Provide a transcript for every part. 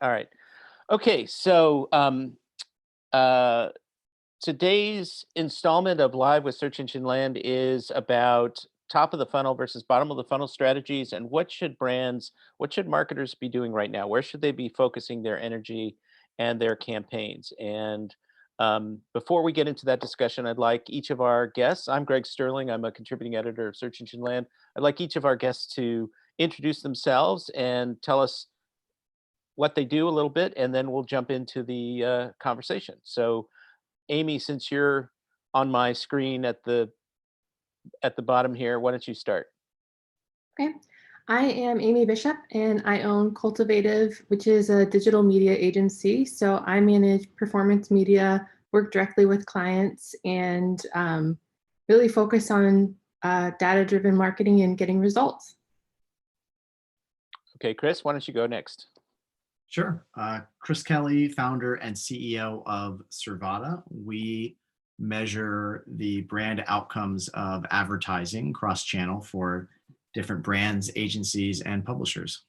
All right. Okay, so uh, today's installment of Live with Search Engine Land is about top of the funnel versus bottom of the funnel strategies, and what should marketers be doing right now? Where should they be focusing their energy and their campaigns? And before we get into that discussion, I'd like each of our guests, I'm Greg Sterling, I'm a contributing editor of Search Engine Land. I'd like each of our guests to introduce themselves and tell us what they do a little bit, and then we'll jump into the conversation. So, Amy, since you're on my screen at the bottom here, why don't you start? Okay. I am Amy Bishop and I own Cultivative, which is a digital media agency. So I manage performance media, work directly with clients, and really focus on data-driven marketing and getting results. Okay, Chris, why don't you go next? Sure. Chris Kelly, founder and CEO of Survata. We measure the brand outcomes of advertising cross-channel for different brands, agencies, and publishers.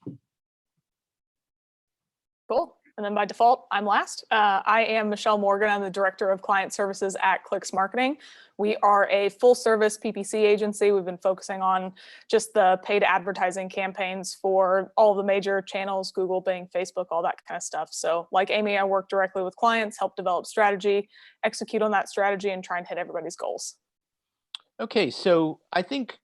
Cool. And then by default, I'm last. I am Michelle Morgan. I'm the Director of Client Services at Clix Marketing. We are a full service PPC agency. We've been focusing on just the paid advertising campaigns for all the major channels, Google, Bing, Facebook, all that kind of stuff. So like Amy, I work directly with clients, help develop strategy, execute on that strategy, and try and hit everybody's goals. Okay, so I think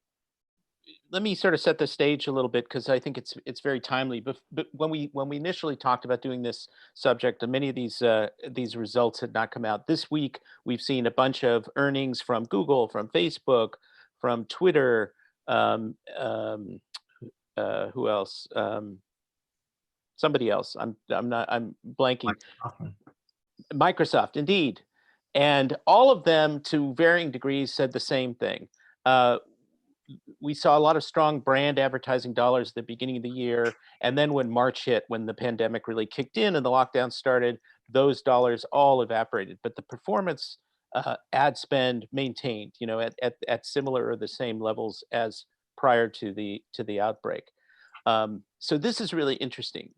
let me sort of set the stage a little bit because I think it's very timely. But when we initially talked about doing this subject, many of these results had not come out. This week, we've seen a bunch of earnings from Google, from Facebook, from Twitter. Who else? Somebody else. I'm blanking. Microsoft, indeed, and all of them, to varying degrees, said the same thing. We saw a lot of strong brand advertising dollars at the beginning of the year. And then when March hit, when the pandemic really kicked in and the lockdown started, those dollars all evaporated. But the performance ad spend maintained, at similar or the same levels as prior to the outbreak. So this is really interesting.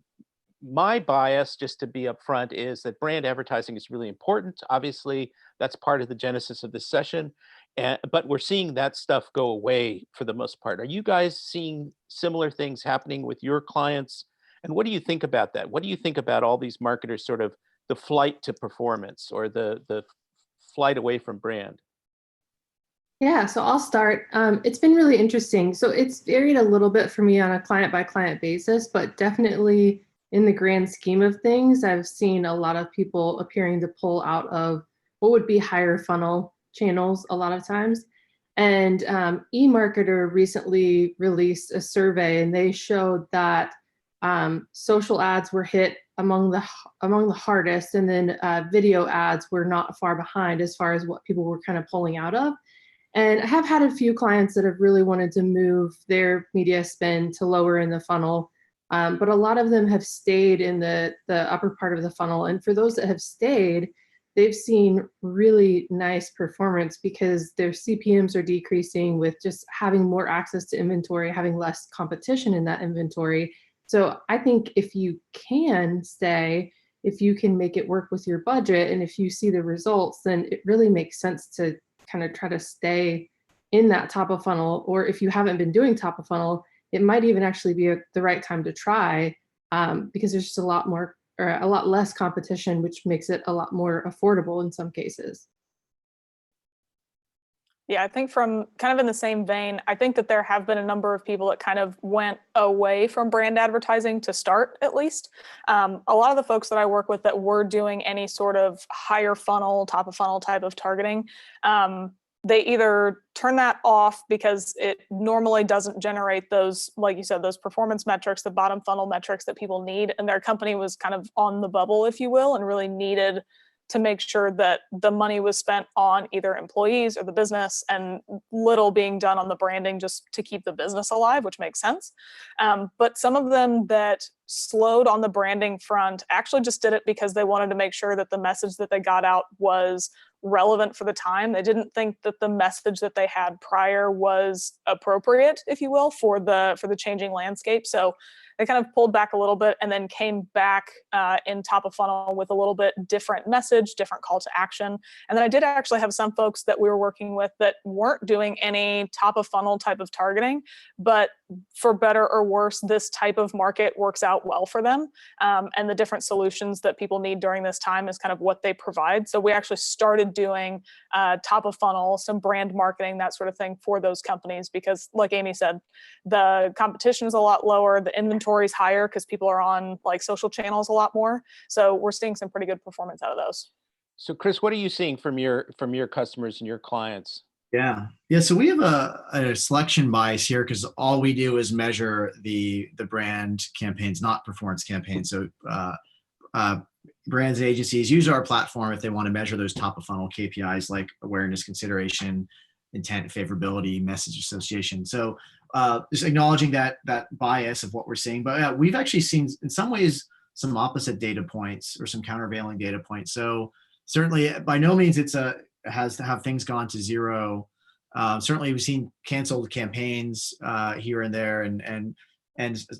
My bias, just to be upfront, is that brand advertising is really important. Obviously, that's part of the genesis of this session. But we're seeing that stuff go away for the most part. Are you guys seeing similar things happening with your clients? And what do you think about that? What do you think about all these marketers, sort of the flight to performance or the flight away from brand? Yeah, so I'll start. It's been really interesting. So it's varied a little bit for me on a client by client basis, but definitely in the grand scheme of things, I've seen a lot of people appearing to pull out of what would be higher funnel channels a lot of times. And eMarketer recently released a survey, and they showed that social ads were hit among the hardest, and then video ads were not far behind as far as what people were kind of pulling out of. And I have had a few clients that have really wanted to move their media spend to lower in the funnel, but a lot of them have stayed in the upper part of the funnel. And for those that have stayed, they've seen really nice performance because their CPMs are decreasing with just having more access to inventory, having less competition in that inventory. So I think if you can stay, if you can make it work with your budget, and if you see the results, then it really makes sense to kind of try to stay in that top of funnel. Or if you haven't been doing top of funnel, it might even actually be the right time to try because there's just a lot more or a lot less competition, which makes it a lot more affordable in some cases. Yeah, I think from kind of in the same vein, I think that there have been a number of people that kind of went away from brand advertising to start, at least. A lot of the folks that I work with that were doing any sort of higher funnel, top of funnel type of targeting, they either turn that off because it normally doesn't generate those, like you said, those performance metrics, the bottom funnel metrics that people need. And their company was kind of on the bubble, if you will, and really needed to make sure that the money was spent on either employees or the business and little being done on the branding just to keep the business alive, which makes sense. But some of them that slowed on the branding front actually just did it because they wanted to make sure that the message that they got out was relevant for the time. They didn't think that the message that they had prior was appropriate, if you will, for the changing landscape. So they kind of pulled back a little bit and then came back in top of funnel with a little bit different message, different call to action. And then I did actually have some folks that we were working with that weren't doing any top of funnel type of targeting, but for better or worse, this type of market works out well for them. And the different solutions that people need during this time is kind of what they provide. So we actually started doing top of funnel, some brand marketing, that sort of thing for those companies, because like Amy said, the competition is a lot lower, the inventory is higher because people are on like social channels a lot more. So we're seeing some pretty good performance out of those. So Chris, what are you seeing from your customers and your clients? Yeah. So we have a selection bias here because all we do is measure the brand campaigns, not performance campaigns. So brands and agencies use our platform if they want to measure those top of funnel KPIs like awareness, consideration, intent, favorability, message association. So just acknowledging that bias of what we're seeing. But we've actually seen in some ways some opposite data points or some countervailing data points. So certainly by no means has to have things gone to zero. Certainly we've seen canceled campaigns here and there and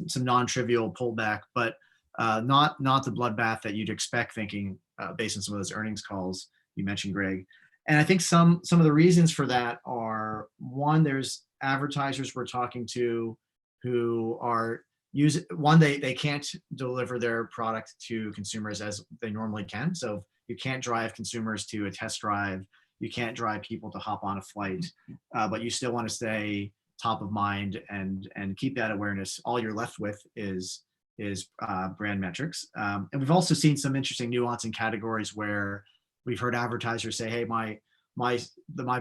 some non-trivial pullback, but not the bloodbath that you'd expect thinking based on some of those earnings calls you mentioned, Greg. And I think some of the reasons for that are, one, there's advertisers we're talking to who are they can't deliver their product to consumers as they normally can. So you can't drive consumers to a test drive. You can't drive people to hop on a flight, but you still want to stay top of mind and keep that awareness. All you're left with is brand metrics. And we've also seen some interesting nuance in categories where we've heard advertisers say, "Hey, my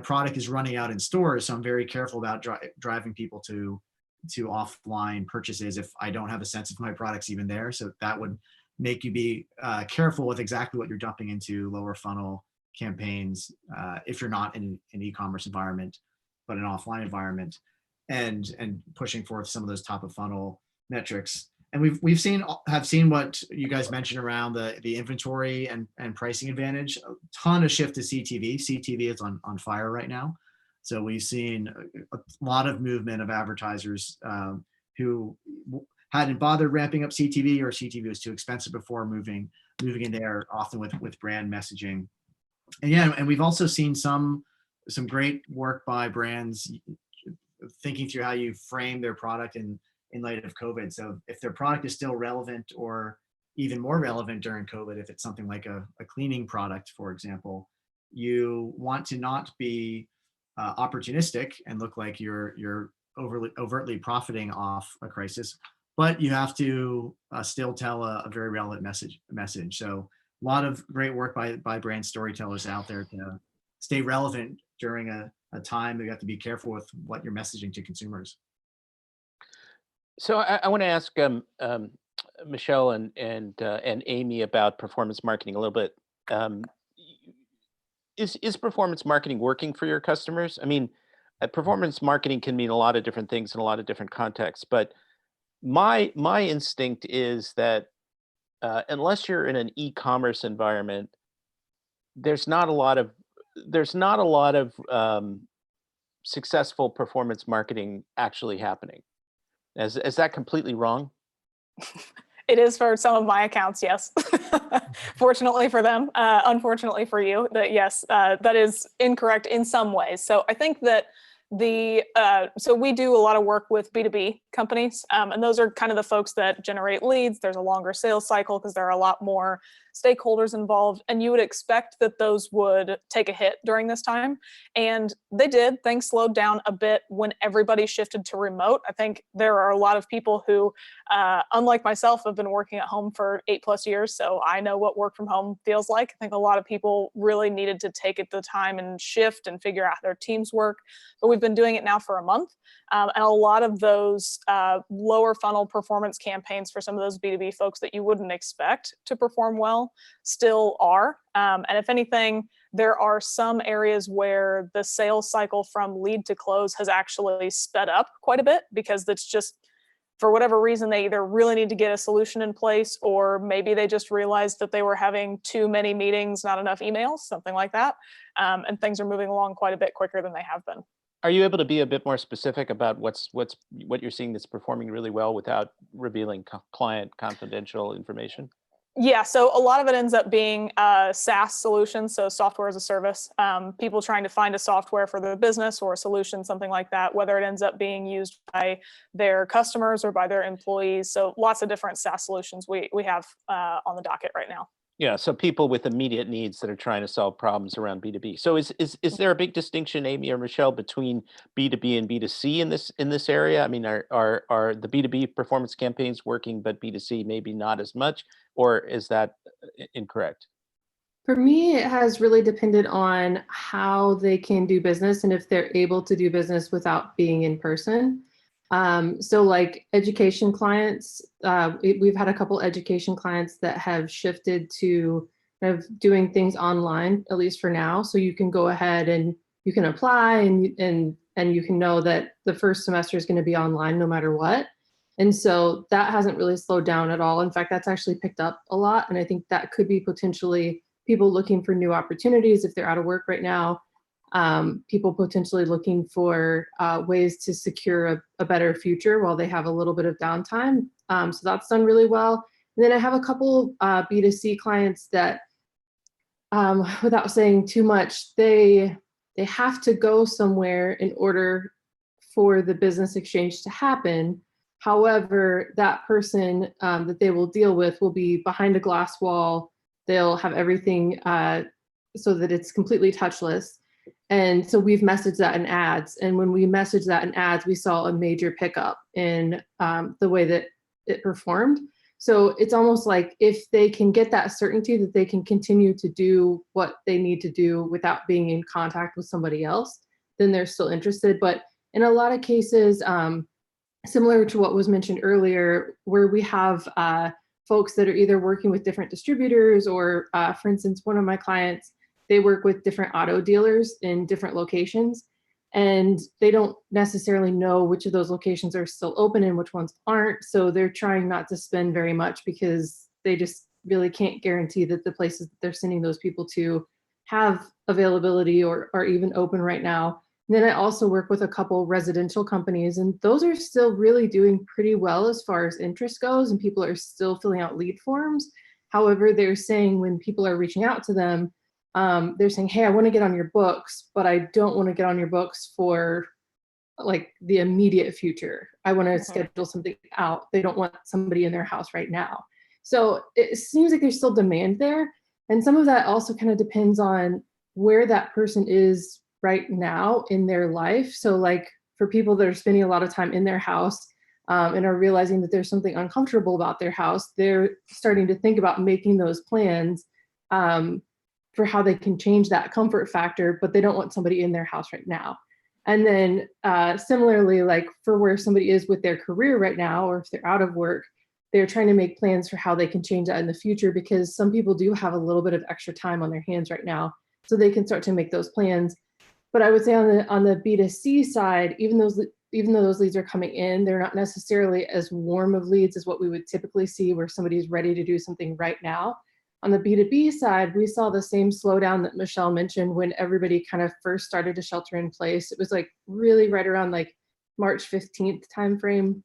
product is running out in stores, so I'm very careful about driving people to offline purchases if I don't have a sense if my product's even there." So that would make you be careful with exactly what you're dumping into lower funnel campaigns if you're not in an e-commerce environment, but an offline environment, and pushing forth some of those top of funnel metrics. And we've seen what you guys mentioned around the inventory and pricing advantage. A ton of shift to CTV. CTV is on fire right now. So we've seen a lot of movement of advertisers who hadn't bothered ramping up CTV, or CTV was too expensive before, moving in there, often with brand messaging. And we've also seen some great work by brands thinking through how you frame their product in light of COVID. So if their product is still relevant, or even more relevant during COVID, if it's something like a cleaning product, for example, you want to not be opportunistic and look like you're overtly profiting off a crisis, but you have to still tell a very relevant message. So a lot of great work by brand storytellers out there to stay relevant during a time that you have to be careful with what you're messaging to consumers. So I want to ask Michelle and Amy about performance marketing a little bit. Is performance marketing working for your customers? I mean, performance marketing can mean a lot of different things in a lot of different contexts, but my instinct is that unless you're in an e-commerce environment, there's not a lot of successful performance marketing actually happening. Is that completely wrong? It is for some of my accounts, yes. Fortunately for them, unfortunately for you, that yes, that is incorrect in some ways. So I think that so we do a lot of work with B2B companies, and those are kind of the folks that generate leads. There's a longer sales cycle because there are a lot more stakeholders involved, and you would expect that those would take a hit during this time. And they did. Things slowed down a bit when everybody shifted to remote. I think there are a lot of people who, unlike myself, have been working at home for 8+ years. So I know what work from home feels like. I think a lot of people really needed to take the time and shift and figure out how their teams work. But we've been doing it now for a month. And a lot of those lower funnel performance campaigns for some of those B2B folks that you wouldn't expect to perform well still are. And if anything, there are some areas where the sales cycle from lead to close has actually sped up quite a bit, because that's just for whatever reason, they either really need to get a solution in place, or maybe they just realized that they were having too many meetings, not enough emails, something like that. And things are moving along quite a bit quicker than they have been. Are you able to be a bit more specific about what you're seeing that's performing really well without revealing client confidential information? Yeah, so a lot of it ends up being SaaS solutions, so software as a service. People trying to find a software for their business or a solution, something like that, whether it ends up being used by their customers or by their employees. So lots of different SaaS solutions we have on the docket right now. Yeah, so people with immediate needs that are trying to solve problems around B2B. So is there a big distinction, Amy or Michelle, between B2B and B2C in this area? I mean, are the B2B performance campaigns working, but B2C maybe not as much, or is that incorrect? For me, it has really depended on how they can do business and if they're able to do business without being in person. So like education clients, we've had a couple education clients that have shifted to kind of doing things online, at least for now. So you can go ahead and you can apply and you can know that the first semester is going to be online no matter what. And so that hasn't really slowed down at all. In fact, that's actually picked up a lot. And I think that could be potentially people looking for new opportunities if they're out of work right now. People potentially looking for ways to secure a better future while they have a little bit of downtime. So that's done really well. And then I have a couple B2C clients that, without saying too much, they have to go somewhere in order for the business exchange to happen. However, that person that they will deal with will be behind a glass wall. They'll have everything so that it's completely touchless. And so we've messaged that in ads. And when we messaged that in ads, we saw a major pickup in the way that it performed. So it's almost like if they can get that certainty that they can continue to do what they need to do without being in contact with somebody else, then they're still interested. But in a lot of cases, similar to what was mentioned earlier, where we have folks that are either working with different distributors or, for instance, one of my clients, they work with different auto dealers in different locations, and they don't necessarily know which of those locations are still open and which ones aren't. So they're trying not to spend very much because they just really can't guarantee that the places that they're sending those people to have availability or are even open right now. And then I also work with a couple residential companies, and those are still really doing pretty well as far as interest goes, and people are still filling out lead forms. However, they're saying when people are reaching out to them, they're saying, hey, I want to get on your books, but I don't want to get on your books for like the immediate future. I want to schedule something out. They don't want somebody in their house right now. So it seems like there's still demand there. And some of that also kind of depends on where that person is right now in their life. So like for people that are spending a lot of time in their house and are realizing that there's something uncomfortable about their house, they're starting to think about making those plans for how they can change that comfort factor, but they don't want somebody in their house right now. And then similarly, like for where somebody is with their career right now, or if they're out of work, they're trying to make plans for how they can change that in the future, because some people do have a little bit of extra time on their hands right now, so they can start to make those plans. But I would say on the B2C side, even though those leads are coming in, they're not necessarily as warm of leads as what we would typically see where somebody's ready to do something right now. On the B2B side, we saw the same slowdown that Michelle mentioned when everybody kind of first started to shelter in place. It was like really right around like March 15th timeframe.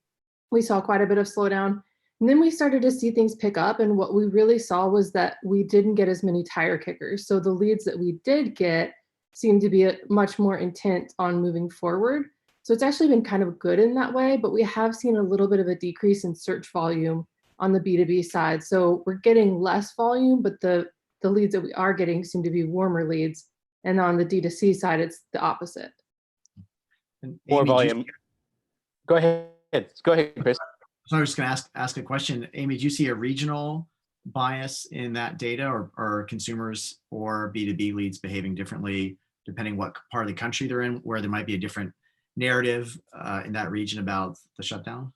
We saw quite a bit of slowdown. And then we started to see things pick up. And what we really saw was that we didn't get as many tire kickers. So the leads that we did get seemed to be much more intent on moving forward. So it's actually been kind of good in that way, but we have seen a little bit of a decrease in search volume on the B2B side. So we're getting less volume, but the leads that we are getting seem to be warmer leads. And on the D2C side, it's the opposite. And More Amy, volume. Go ahead, Chris. So I was just going to ask a question. Amy, do you see a regional bias in that data, or consumers or B2B leads behaving differently depending what part of the country they're in, where there might be a different narrative in that region about the shutdown?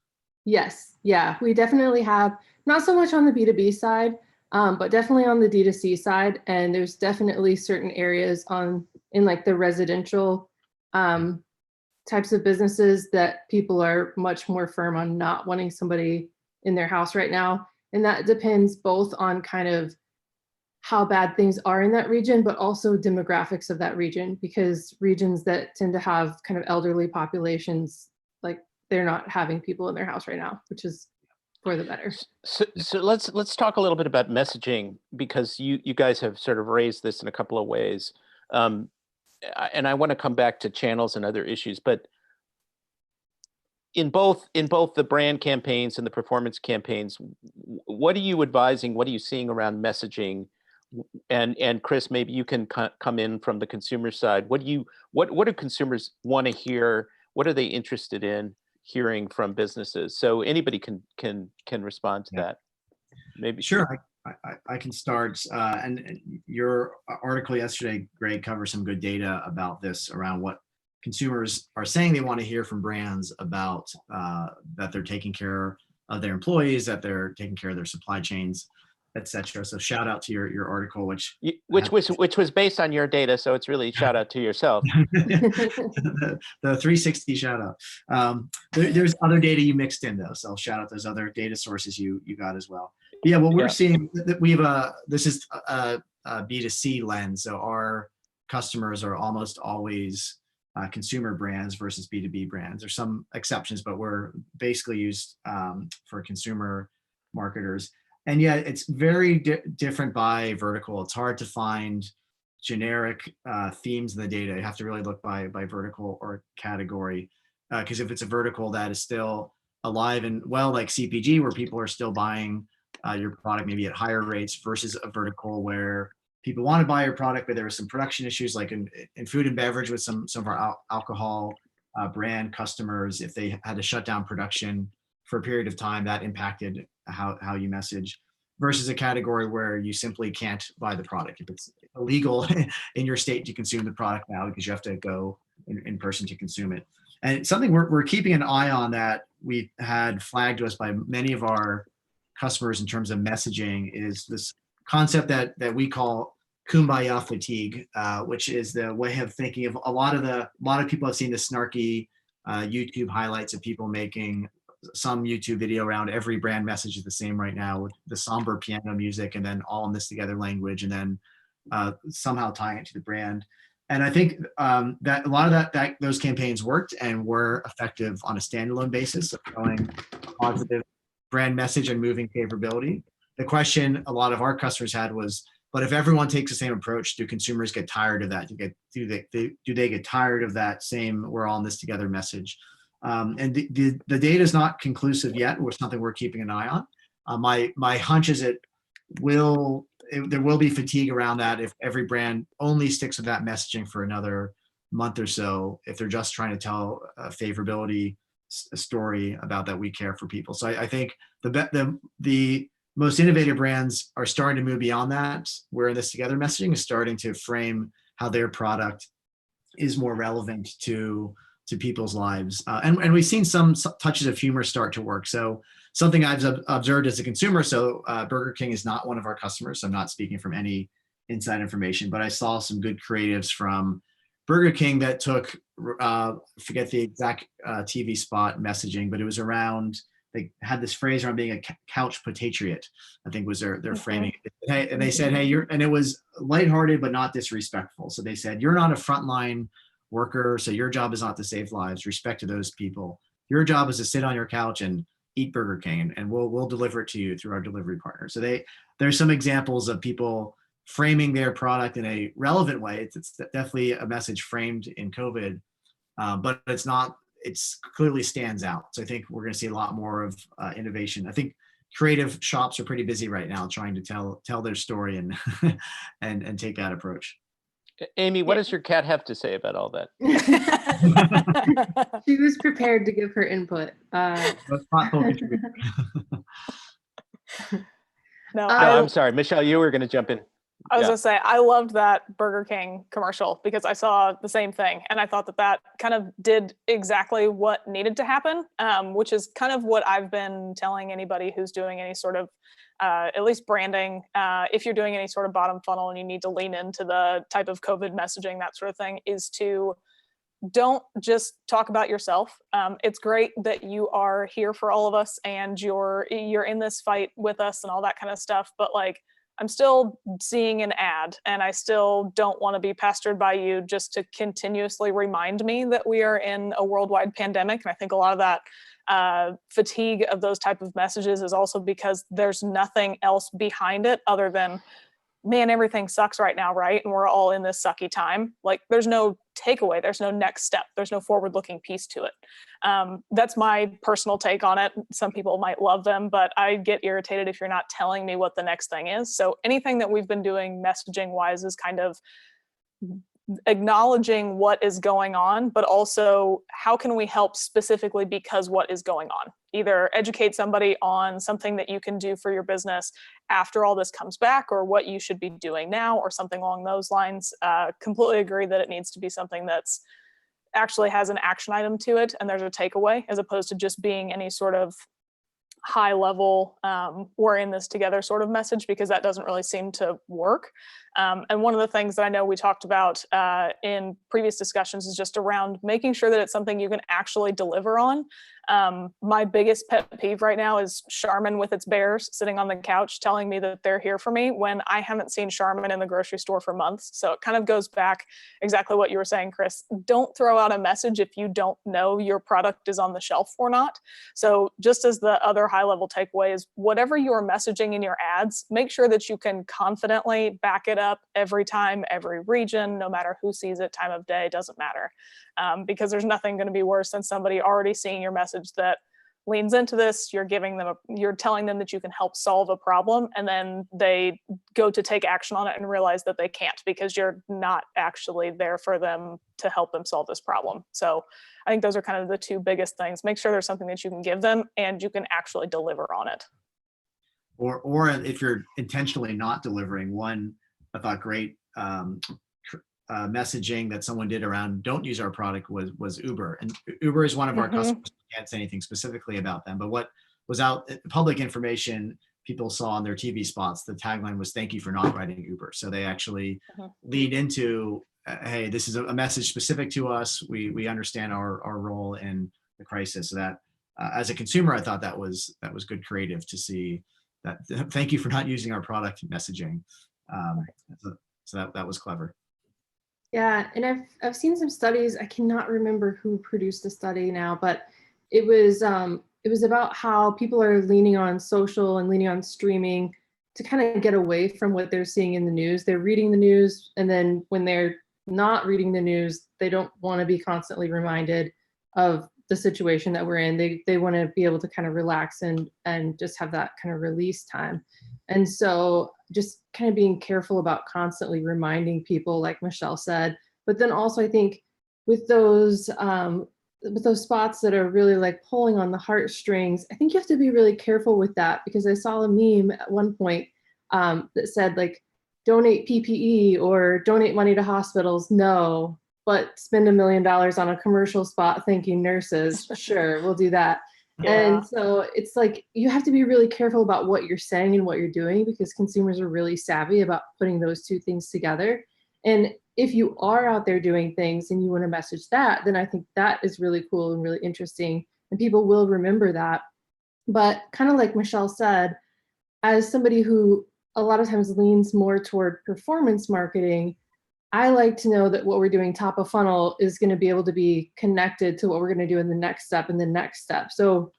Yes, yeah, we definitely have, not so much on the B2B side, but definitely on the D2C side. And there's definitely certain areas in like the residential types of businesses that people are much more firm on not wanting somebody in their house right now. And that depends both on kind of how bad things are in that region, but also demographics of that region, because regions that tend to have kind of elderly populations, like they're not having people in their house right now, which is for the better. So let's talk a little bit about messaging, because you guys have sort of raised this in a couple of ways. And I want to come back to channels and other issues, but in both the brand campaigns and the performance campaigns, what are you advising? What are you seeing around messaging? And Chris, maybe you can come in from the consumer side. What do consumers want to hear? What are they interested in hearing from businesses? So anybody can respond to that. Maybe. Sure, I can start. And your article yesterday, Greg, covers some good data about this, around what consumers are saying they want to hear from brands about, that they're taking care of their employees, that they're taking care of their supply chains, etc. So shout out to your article, which was based on your data. So it's really shout out to yourself. the 360 shout out. There's other data you mixed in though, so I'll shout out those other data sources you got as well. But yeah, what we're seeing, that we have this is a B2C lens, so our customers are almost always consumer brands versus B2B brands. There's some exceptions, but we're basically used for consumer marketers. And yeah, it's very different by vertical. It's hard to find generic themes in the data. You have to really look by vertical or category, because if it's a vertical that is still alive and well, like CPG, where people are still buying your product maybe at higher rates, versus a vertical where people want to buy your product, but there were some production issues, like in food and beverage with some of our alcohol brand customers. If they had to shut down production for a period of time, that impacted how you message, versus a category where you simply can't buy the product. If it's illegal in your state to consume the product now, because you have to go in person to consume it. And it's something we're keeping an eye on, that we had flagged to us by many of our customers in terms of messaging, is this concept that we call kumbaya fatigue, which is the way of thinking of a lot of people have seen the snarky YouTube highlights of people making some YouTube video around every brand message is the same right now, with the somber piano music and then all in this together language, and then somehow tying it to the brand. And I think that a lot of those campaigns worked and were effective on a standalone basis of showing a positive brand message and moving favorability. The question a lot of our customers had was, but if everyone takes the same approach, do consumers get tired of that? Do they get tired of that same "we're all in this together" message? And the data is not conclusive yet, or something we're keeping an eye on. My hunch is there will be fatigue around that if every brand only sticks with that messaging for another month or so, if they're just trying to tell a favorability story about that we care for people. So I think the most innovative brands are starting to move beyond that, where this together messaging is starting to frame how their product is more relevant to people's lives. And we've seen some touches of humor start to work. So something I've observed as a consumer, so Burger King is not one of our customers, so I'm not speaking from any inside information, but I saw some good creatives from Burger King that took, forget the exact TV spot messaging, but it was around, they had this phrase around being a couch patriot, I think was their framing. And they said, hey, and it was lighthearted, but not disrespectful. So they said, you're not a frontline worker, so your job is not to save lives. Respect to those people. Your job is to sit on your couch and eat Burger King, and we'll deliver it to you through our delivery partner. So there's some examples of people framing their product in a relevant way. It's definitely a message framed in COVID, but it's clearly stands out. So I think we're going to see a lot more of innovation. I think creative shops are pretty busy right now trying to tell their story and and take that approach. Amy, what does your cat have to say about all that? She was prepared to give her input. No, I'm sorry, Michelle, you were going to jump in. I was gonna say, I loved that Burger King commercial because I saw the same thing, and I thought that kind of did exactly what needed to happen, which is kind of what I've been telling anybody who's doing any sort of, at least branding, if you're doing any sort of bottom funnel and you need to lean into the type of COVID messaging, that sort of thing, is to don't just talk about yourself. It's great that you are here for all of us and you're in this fight with us and all that kind of stuff. But like, I'm still seeing an ad and I still don't want to be pestered by you just to continuously remind me that we are in a worldwide pandemic. And I think a lot of that fatigue of those type of messages is also because there's nothing else behind it other than, man, everything sucks right now, right? And we're all in this sucky time. Like, there's no takeaway, there's no next step, there's no forward-looking piece to it. That's my personal take on it. Some people might love them, but I get irritated if you're not telling me what the next thing is. So anything that we've been doing messaging-wise is kind of acknowledging what is going on, but also how can we help specifically because what is going on? Either educate somebody on something that you can do for your business after all this comes back, or what you should be doing now, or something along those lines. Completely agree that it needs to be something that's actually has an action item to it and there's a takeaway, as opposed to just being any sort of high level we're in this together sort of message, because that doesn't really seem to work. And one of the things that I know we talked about in previous discussions is just around making sure that it's something you can actually deliver on. My biggest pet peeve right now is Charmin with its bears sitting on the couch telling me that they're here for me when I haven't seen Charmin in the grocery store for months. So it kind of goes back exactly what you were saying, Chris. Don't throw out a message if you don't know your product is on the shelf or not. So just as the other high level takeaway is, whatever you're messaging in your ads, make sure that you can confidently back it up every time, every region, no matter who sees it, time of day, doesn't matter. Because there's nothing going to be worse than somebody already seeing your message that leans into this. You're telling them that you can help solve a problem, and then they go to take action on it and realize that they can't because you're not actually there for them to help them solve this problem. So I think those are kind of the two biggest things. Make sure there's something that you can give them and you can actually deliver on it. Or if you're intentionally not delivering, one I thought great messaging that someone did around don't use our product was Uber. And Uber is one of our customers. We can't say anything specifically about them, but what was out public information people saw on their TV spots, the tagline was "Thank you for not riding Uber." So they actually lead into, hey, this is a message specific to us. We understand our role in the crisis. So that as a consumer, I thought that was good creative to see that. Thank you for not using our product messaging. So that was clever. Yeah, and I've seen some studies. I cannot remember who produced the study now, but it was about how people are leaning on social and leaning on streaming to kind of get away from what they're seeing in the news. They're reading the news, and then when they're not reading the news, they don't want to be constantly reminded of the situation that we're in. They want to be able to kind of relax and just have that kind of release time. And so just kind of being careful about constantly reminding people, like Michelle said, but then also I think with those spots that are really like pulling on the heartstrings, I think you have to be really careful with that, because I saw a meme at one point that said like, donate PPE or donate money to hospitals. No, but spend $1 million on a commercial spot thanking nurses. Sure, we'll do that. Yeah. And so it's like, you have to be really careful about what you're saying and what you're doing, because consumers are really savvy about putting those two things together. And if you are out there doing things and you want to message that, then I think that is really cool and really interesting, and people will remember that. But kind of like Michelle said, as somebody who a lot of times leans more toward performance marketing, I like to know that what we're doing top of funnel is going to be able to be connected to what we're going to do in the next step and the next step. So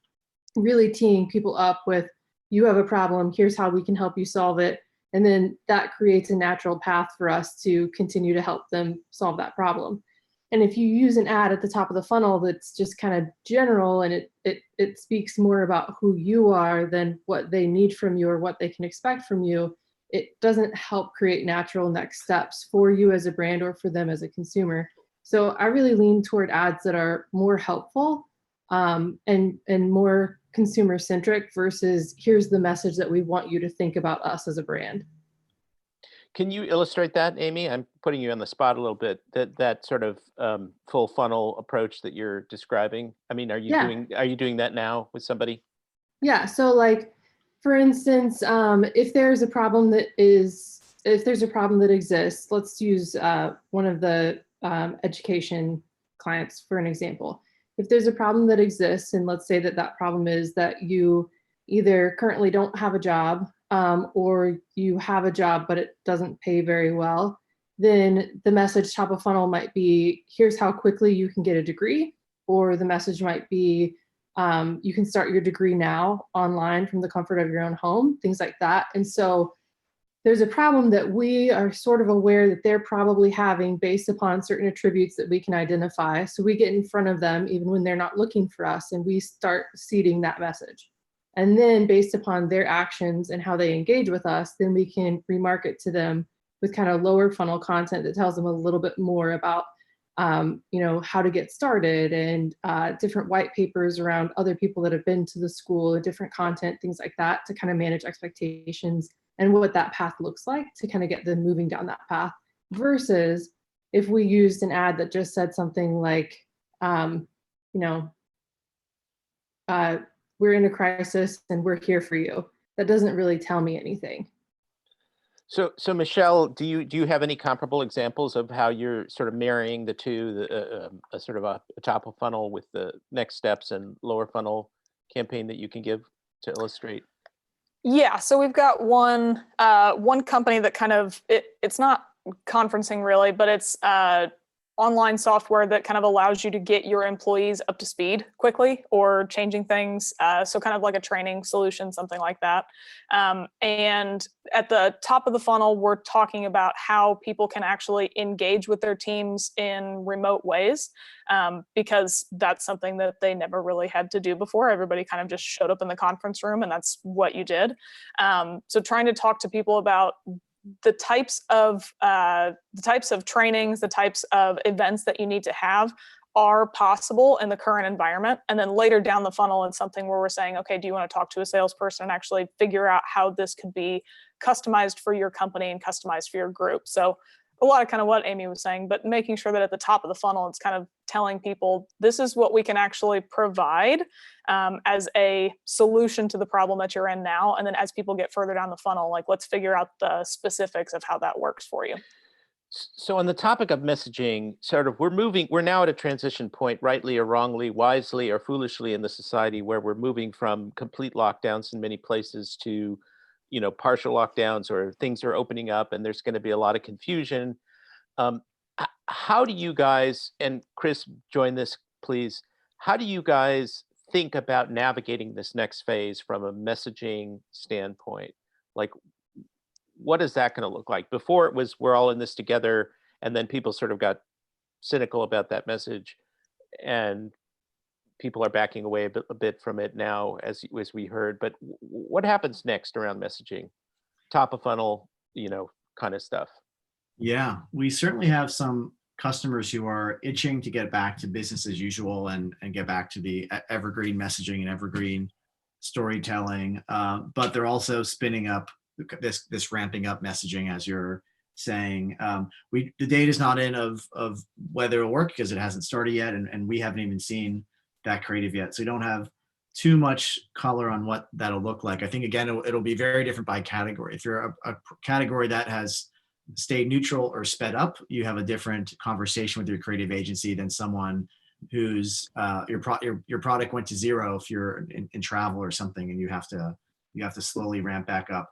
really teeing people up with, you have a problem, here's how we can help you solve it. And then that creates a natural path for us to continue to help them solve that problem. And if you use an ad at the top of the funnel that's just kind of general and it speaks more about who you are than what they need from you or what they can expect from you, it doesn't help create natural next steps for you as a brand or for them as a consumer. So I really lean toward ads that are more helpful and more consumer centric versus here's the message that we want you to think about us as a brand. Can you illustrate that, Amy? I'm putting you on the spot a little bit. That sort of full funnel approach that you're describing. I mean, are you doing that now with somebody? Yeah. So like, for instance, if there's a problem that exists, let's use one of the education clients for an example. If there's a problem that exists, and let's say that that problem is that you either currently don't have a job or you have a job, but it doesn't pay very well, then the message top of funnel might be, here's how quickly you can get a degree, or the message might be, you can start your degree now online from the comfort of your own home, things like that. And so there's a problem that we are sort of aware that they're probably having based upon certain attributes that we can identify. So we get in front of them even when they're not looking for us, and we start seeding that message. And then based upon their actions and how they engage with us, then we can remarket to them with kind of lower funnel content that tells them a little bit more about how to get started, and different white papers around other people that have been to the school, different content, things like that, to kind of manage expectations and what that path looks like to kind of get them moving down that path. Versus if we used an ad that just said something like, we're in a crisis and we're here for you. That doesn't really tell me anything. So Michelle, do you have any comparable examples of how you're sort of marrying the two, a sort of a top of funnel with the next steps and lower funnel campaign that you can give to illustrate? Yeah, so we've got one company that kind of it's not conferencing really, but it's online software that kind of allows you to get your employees up to speed quickly or changing things. So kind of like a training solution, something like that. And at the top of the funnel, we're talking about how people can actually engage with their teams in remote ways, because that's something that they never really had to do before. Everybody kind of just showed up in the conference room and that's what you did. So trying to talk to people about the types of trainings, the types of events that you need to have are possible in the current environment. And then later down the funnel, it's something where we're saying, okay, do you want to talk to a salesperson and actually figure out how this could be customized for your company and customized for your group? So a lot of kind of what Amy was saying, but making sure that at the top of the funnel, it's kind of telling people, this is what we can actually provide as a solution to the problem that you're in now. And then as people get further down the funnel, like, let's figure out the specifics of how that works for you. So on the topic of messaging, sort of we're now at a transition point, rightly or wrongly, wisely or foolishly, in the society where we're moving from complete lockdowns in many places to partial lockdowns, or things are opening up and there's going to be a lot of confusion. How do you guys, and Chris, join this, please. How do you guys think about navigating this next phase from a messaging standpoint? Like, what is that going to look like? Before it was, we're all in this together, and then people sort of got cynical about that message, and people are backing away a bit from it now, as we heard. But what happens next around messaging, top of funnel, kind of stuff? Yeah, we certainly have some customers who are itching to get back to business as usual and get back to the evergreen messaging and evergreen storytelling. But they're also spinning up this ramping up messaging, as you're saying. The data is not in of whether it'll work because it hasn't started yet, and we haven't even seen that creative yet. So we don't have too much color on what that'll look like. I think, again, it'll be very different by category. If you're a category that has stayed neutral or sped up, you have a different conversation with your creative agency than someone whose your product went to zero if you're in travel or something, and you have to slowly ramp back up.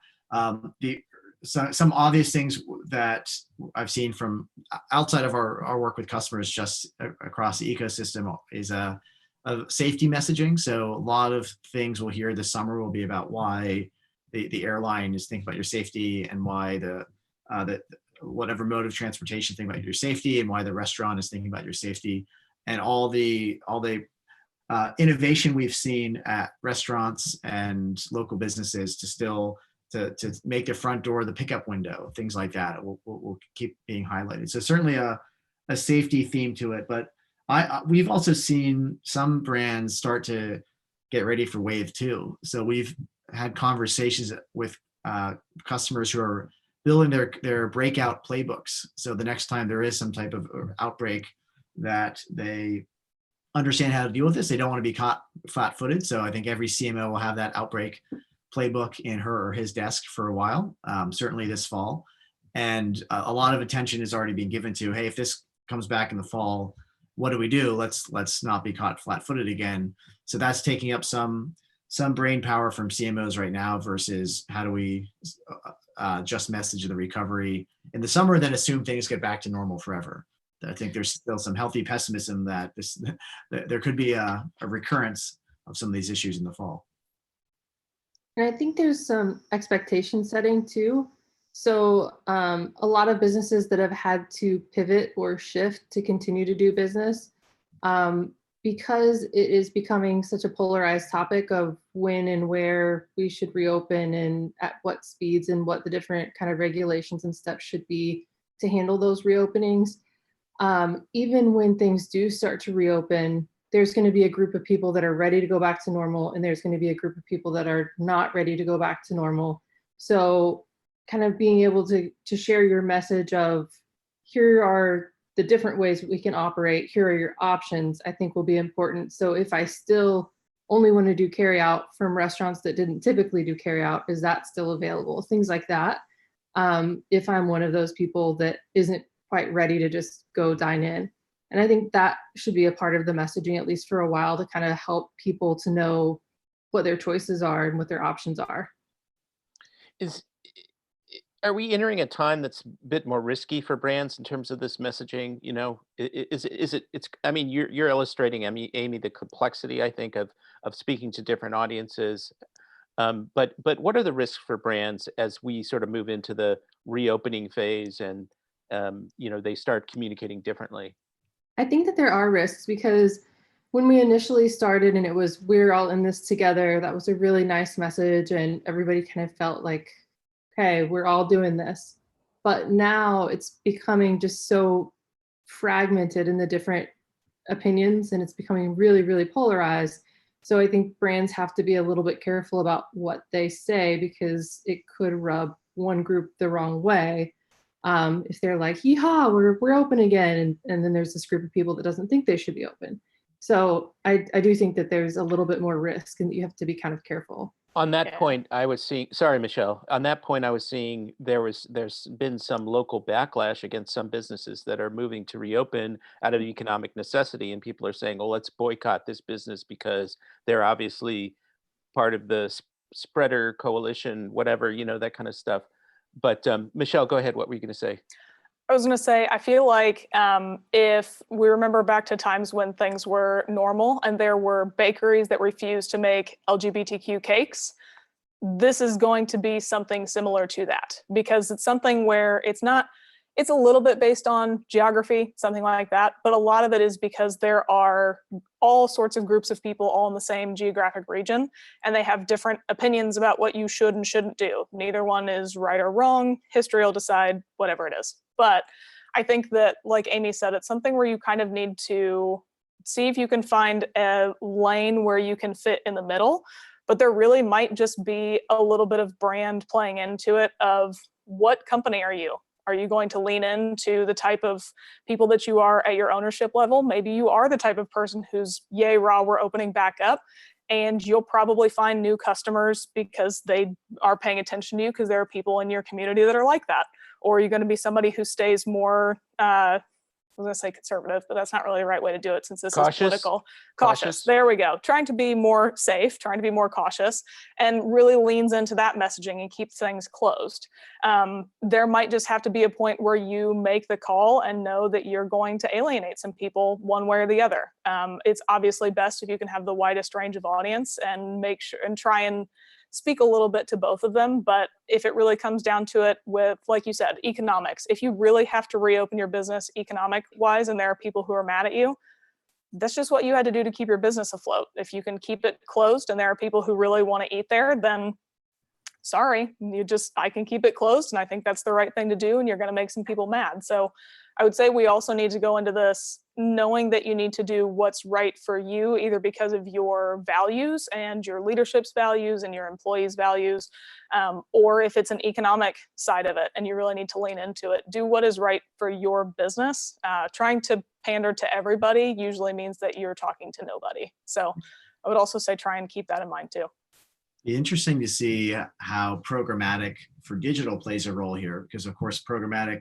Some obvious things that I've seen from outside of our work with customers, just across the ecosystem, is of safety messaging. So a lot of things we'll hear this summer will be about why the airline is thinking about your safety, and why the whatever mode of transportation think about your safety, and why the restaurant is thinking about your safety, and all the innovation we've seen at restaurants and local businesses to make the front door the pickup window, things like that will keep being highlighted. So certainly a safety theme to it, but we've also seen some brands start to get ready for wave 2. So we've had conversations with customers who are building their breakout playbooks. So the next time there is some type of outbreak, that they understand how to deal with this. They don't want to be caught flat-footed. So I think every CMO will have that outbreak playbook in her or his desk for a while, certainly this fall. And a lot of attention is already being given to, hey, if this comes back in the fall, what do we do? Let's not be caught flat-footed again. So that's taking up some brain power from CMOs right now versus how do we just message the recovery in the summer, then assume things get back to normal forever. I think there's still some healthy pessimism that there could be a recurrence of some of these issues in the fall. And I think there's some expectation setting too. So a lot of businesses that have had to pivot or shift to continue to do business, because it is becoming such a polarized topic of when and where we should reopen and at what speeds and what the different kind of regulations and steps should be to handle those reopenings. Even when things do start to reopen, there's going to be a group of people that are ready to go back to normal, and there's going to be a group of people that are not ready to go back to normal. So kind of being able to share your message of, here are the different ways that we can operate, here are your options, I think will be important. So if I still only want to do carry out from restaurants that didn't typically do carry out, is that still available? Things like that. If I'm one of those people that isn't quite ready to just go dine in. And I think that should be a part of the messaging, at least for a while, to kind of help people to know what their choices are and what their options are. Are we entering a time that's a bit more risky for brands in terms of this messaging? You know, I mean, you're illustrating, Amy, the complexity, I think, of speaking to different audiences. But what are the risks for brands as we sort of move into the reopening phase and you know, they start communicating differently? I think that there are risks because when we initially started and it was, we're all in this together, that was a really nice message and everybody kind of felt like, okay, we're all doing this. But now it's becoming just so fragmented in the different opinions and it's becoming really, really polarized. So I think brands have to be a little bit careful about what they say because it could rub one group the wrong way. If they're like, yeehaw, we're open again, and then there's this group of people that doesn't think they should be open. So I do think that there's a little bit more risk and you have to be kind of careful. On that Yeah. point, I was seeing, sorry, Michelle, on that point, I was seeing there's been some local backlash against some businesses that are moving to reopen out of economic necessity. And people are saying, oh, let's boycott this business because they're obviously part of the spreader coalition, whatever, you know, that kind of stuff. But Michelle, go ahead. What were you going to say? I was going to say, I feel like if we remember back to times when things were normal and there were bakeries that refused to make LGBTQ cakes, this is going to be something similar to that because it's something where it's a little bit based on geography, something like that, but a lot of it is because there are all sorts of groups of people all in the same geographic region, and they have different opinions about what you should and shouldn't do. Neither one is right or wrong. History will decide whatever it is. But I think that, like Amy said, it's something where you kind of need to see if you can find a lane where you can fit in the middle, but there really might just be a little bit of brand playing into it of what company are you? Are you going to lean into the type of people that you are at your ownership level? Maybe you are the type of person who's yay raw, we're opening back up, and you'll probably find new customers because they are paying attention to you because there are people in your community that are like that. Or are you going to be somebody who stays more, I was going to say conservative, but that's not really the right way to do it since this Cautious? is political. Cautious. There we go. Trying to be more safe, trying to be more cautious, and really leans into that messaging and keeps things closed. There might just have to be a point where you make the call and know that you're going to alienate some people one way or the other. It's obviously best if you can have the widest range of audience and make sure and try and speak a little bit to both of them. But if it really comes down to it with, like you said, economics, if you really have to reopen your business economic wise and there are people who are mad at you, that's just what you had to do to keep your business afloat. If you can keep it closed and there are people who really want to eat there, then sorry, I can keep it closed. And I think that's the right thing to do. And you're going to make some people mad. So I would say we also need to go into this knowing that you need to do what's right for you, either because of your values and your leadership's values and your employees' values, or if it's an economic side of it and you really need to lean into it. Do what is right for your business. Trying to pander to everybody usually means that you're talking to nobody. So I would also say try and keep that in mind too. Be interesting to see how programmatic for digital plays a role here, because of course programmatic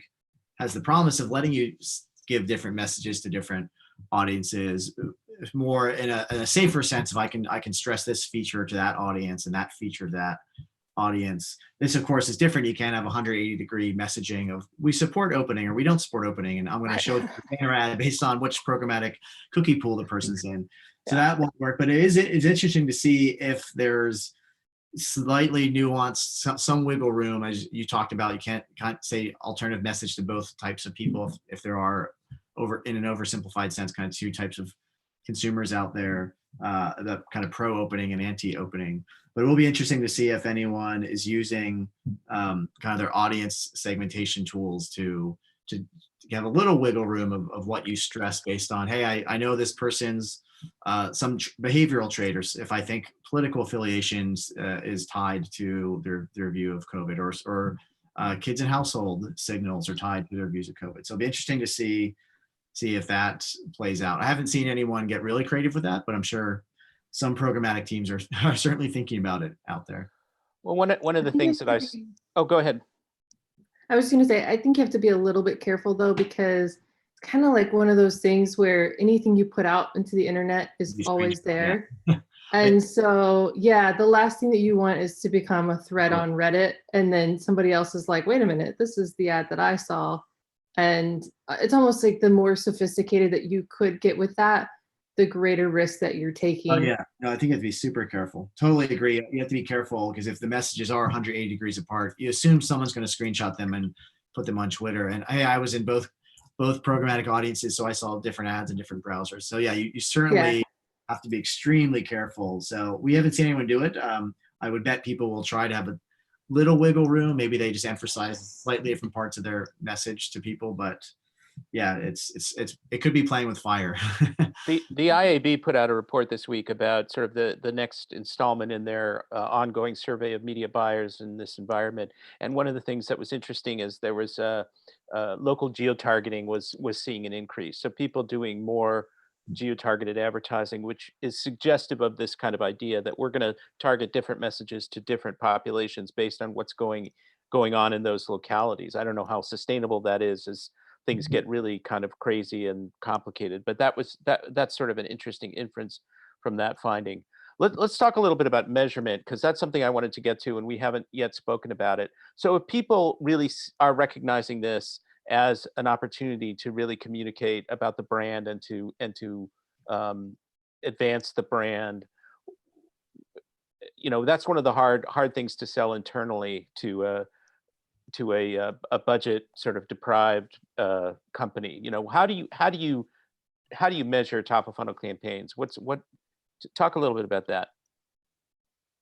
has the promise of letting you give different messages to different audiences, more in a safer sense. If I can stress this feature to that audience and that feature to that audience. This, of course, is different. You can't have 180-degree messaging of we support opening or we don't support opening, and I'm going to show the banner ad based on which programmatic cookie pool the person's in. So that won't work. But it's interesting to see if there's slightly nuanced, some wiggle room, as you talked about. You can't say alternative message to both types of people if there are in an oversimplified sense, kind of two types of consumers out there, the kind of pro-opening and anti-opening. But it will be interesting to see if anyone is using kind of their audience segmentation tools to have a little wiggle room of what you stress based on, hey, I know this person's some behavioral trait, or if I think political affiliations is tied to their view of COVID, or kids and household signals are tied to their views of COVID. So it'll be interesting to see if that plays out. I haven't seen anyone get really creative with that, but I'm sure some programmatic teams are certainly thinking about it out there. Well, one of the things that oh, go ahead. I was going to say, I think you have to be a little bit careful though, because it's kind of like one of those things where anything you put out into the internet is always there. Yeah. And so, yeah, the last thing that you want is to become a thread on Reddit, and then somebody else is like, wait a minute, this is the ad that I saw. And it's almost like the more sophisticated that you could get with that, the greater risk that you're taking. Oh yeah, no, I think you have to be super careful. Totally agree. You have to be careful, because if the messages are 180 degrees apart, you assume someone's going to screenshot them and put them on Twitter. And hey, I was in both programmatic audiences, so I saw different ads in different browsers. So yeah, you certainly have to be extremely careful. So we haven't seen anyone do it. I would bet people will try to have a little wiggle room. Maybe they just emphasize slightly different parts of their message to people, but yeah, it could be playing with fire. The IAB put out a report this week about sort of the next installment in their ongoing survey of media buyers in this environment. And one of the things that was interesting is there was local geotargeting was seeing an increase. So people doing more geotargeted advertising, which is suggestive of this kind of idea that we're going to target different messages to different populations based on what's going on in those localities. I don't know how sustainable that is as things get really kind of crazy and complicated, but that's sort of an interesting inference from that finding. Let's talk a little bit about measurement, because that's something I wanted to get to and we haven't yet spoken about it. So if people really are recognizing this as an opportunity to really communicate about the brand and to advance the brand, that's one of the hard things to sell internally to a budget sort of deprived company. How do you measure top of funnel campaigns? Talk a little bit about that.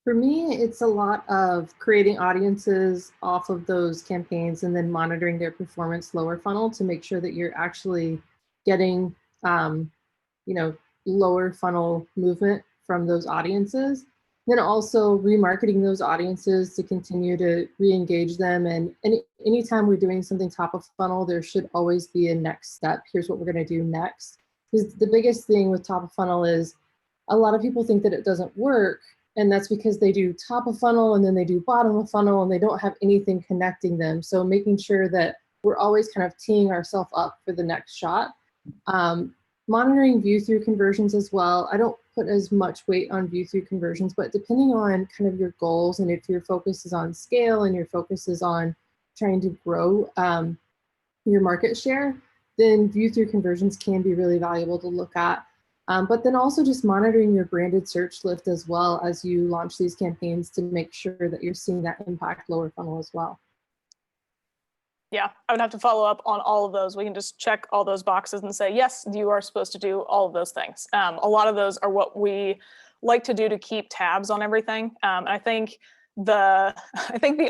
For me, it's a lot of creating audiences off of those campaigns and then monitoring their performance lower funnel to make sure that you're actually getting lower funnel movement from those audiences. Then also remarketing those audiences to continue to re-engage them. And anytime we're doing something top of funnel, there should always be a next step. Here's what we're going to do next. Because the biggest thing with top of funnel is a lot of people think that it doesn't work. And that's because they do top of funnel and then they do bottom of funnel and they don't have anything connecting them. So making sure that we're always kind of teeing ourselves up for the next shot. Monitoring view through conversions as well. I don't put as much weight on view through conversions, but depending on kind of your goals, and if your focus is on scale and your focus is on trying to grow your market share, then view through conversions can be really valuable to look at. But then also just monitoring your branded search lift as well as you launch these campaigns to make sure that you're seeing that impact lower funnel as well. Yeah, I would have to follow up on all of those. We can just check all those boxes and say, yes, you are supposed to do all of those things. A lot of those are what we like to do to keep tabs on everything. And I think the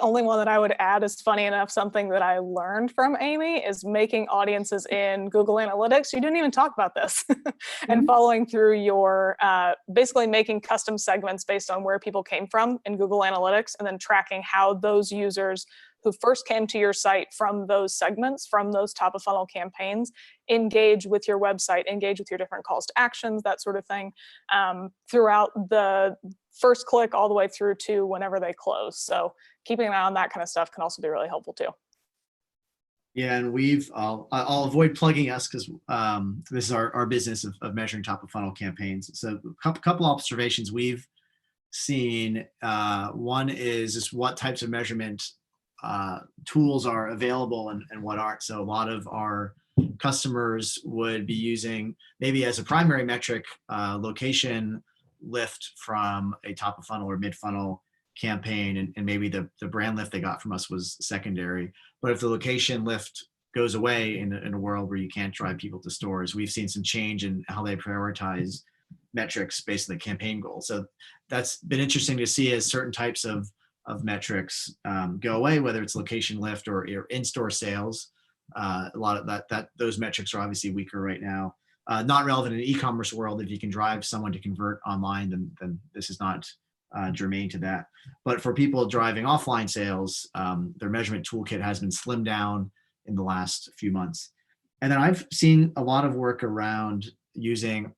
only one that I would add is, funny enough, something that I learned from Amy is making audiences in Google Analytics. You didn't even talk about this. And following through your, basically making custom segments based on where people came from in Google Analytics, and then tracking how those users who first came to your site from those segments, from those top of funnel campaigns, engage with your website, engage with your different calls to actions, that sort of thing, throughout the first click all the way through to whenever they close. So keeping an eye on that kind of stuff can also be really helpful too. Yeah, and I'll avoid plugging us because this is our business of measuring top of funnel campaigns. So a couple observations we've seen. One is just what types of measurement tools are available and what aren't. So a lot of our customers would be using maybe as a primary metric location lift from a top of funnel or mid funnel campaign, and maybe the brand lift they got from us was secondary. But if the location lift goes away in a world where you can't drive people to stores, we've seen some change in how they prioritize metrics based on the campaign goal. So that's been interesting to see as certain types of metrics go away, whether it's location lift or in-store sales. A lot of those metrics are obviously weaker right now. Not relevant in the e-commerce world. If you can drive someone to convert online, then this is not germane to that. But for people driving offline sales, their measurement toolkit has been slimmed down in the last few months. And then I've seen a lot of work around using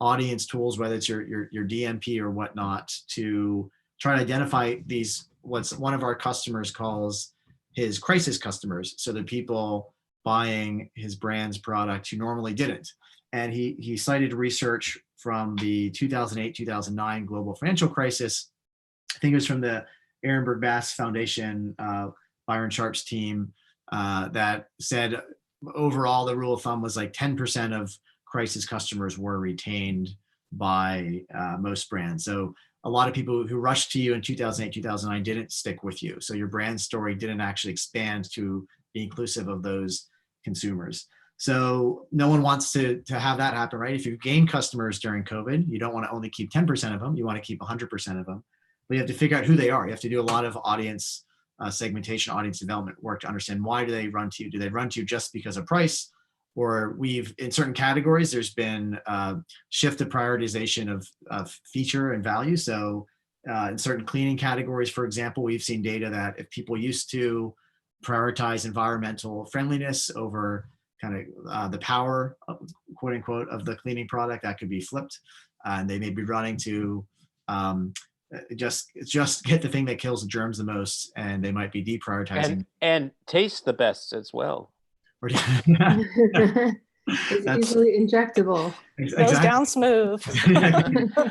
audience tools, whether it's your DMP or whatnot, to try to identify these, what's one of our customers calls his crisis customers. So the people buying his brand's product who normally didn't. And he cited research from the 2008-2009 global financial crisis. I think it was from the Ehrenberg Bass Foundation, Byron Sharp's team, that said overall the rule of thumb was like 10% of crisis customers were retained by most brands. So a lot of people who rushed to you in 2008, 2009 didn't stick with you. So your brand story didn't actually expand to be inclusive of those consumers. So no one wants to have that happen, right? If you gain customers during COVID, you don't want to only keep 10% of them, you want to keep 100% of them. But you have to figure out who they are. You have to do a lot of audience segmentation, audience development work to understand why do they run to you? Do they run to you just because of price? Or in certain categories, there's been a shift of prioritization of feature and value. So in certain cleaning categories, for example, we've seen data that if people used to prioritize environmental friendliness over kind of the power, quote unquote, of the cleaning product, that could be flipped. And they may be running to just get the thing that kills the germs the most, and they might be deprioritizing. And taste the best as well. It's easily injectable. Goes down smooth.